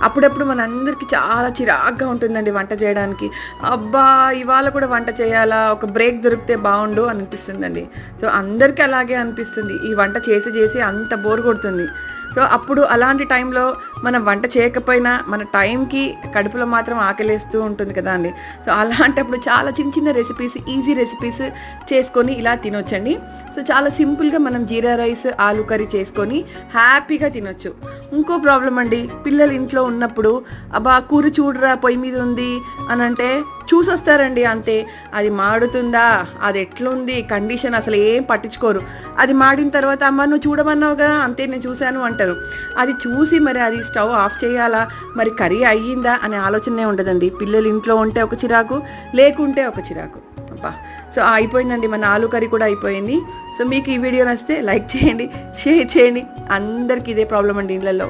అప్పుడప్పుడు మనందరికీ చాలా చిరాగ్గా ఉంటుందండి వంట చేయడానికి. అబ్బా ఇవాళ కూడా వంట చేయాలా, ఒక బ్రేక్ దొరికితే బాగుండు అనిపిస్తుందండి. సో అందరికీ అలాగే అనిపిస్తుంది, ఈ వంట చేసి చేసి అంత బోర్ కొడుతుంది. సో అప్పుడు అలాంటి టైంలో మనం వంట చేయకపోయినా మన టైంకి కడుపులో మాత్రం ఆకలేస్తూ ఉంటుంది కదా అండి. సో అలాంటప్పుడు చాలా చిన్న చిన్న రెసిపీస్, ఈజీ రెసిపీస్ చేసుకొని ఇలా తినొచ్చండి. సో చాలా సింపుల్గా మనం జీరా రైస్, ఆలు కర్రీ చేసుకొని హ్యాపీగా తినొచ్చు. ఇంకో ప్రాబ్లం అండి, పిల్లలు ఇంట్లో ఉన్నప్పుడు అబ్బా కూర చూడరా పొయ్యి మీద ఉంది అని అంటే చూసొస్తారండి అంతే. అది మాడుతుందా, అది ఎట్లుంది కండిషన్ అసలు ఏం పట్టించుకోరు. అది మాడిన తర్వాత అమ్మ నువ్వు చూడమన్నావుగా, అంతే నేను చూశాను అంటారు. అది చూసి మరి అది స్టవ్ ఆఫ్ చేయాలా, మరి కర్రీ అయ్యిందా అనే ఆలోచనే ఉండదండి. పిల్లలు ఇంట్లో ఉంటే ఒక చిరాకు, లేకుంటే ఒక చిరాకు. అబ్బా సో అయిపోయిందండి, మన ఆలు కర్రీ కూడా అయిపోయింది. సో మీకు ఈ వీడియో నచ్చితే లైక్ చేయండి, షేర్ చేయండి. అందరికీ ఇదే ప్రాబ్లం అండి ఇళ్ళల్లో.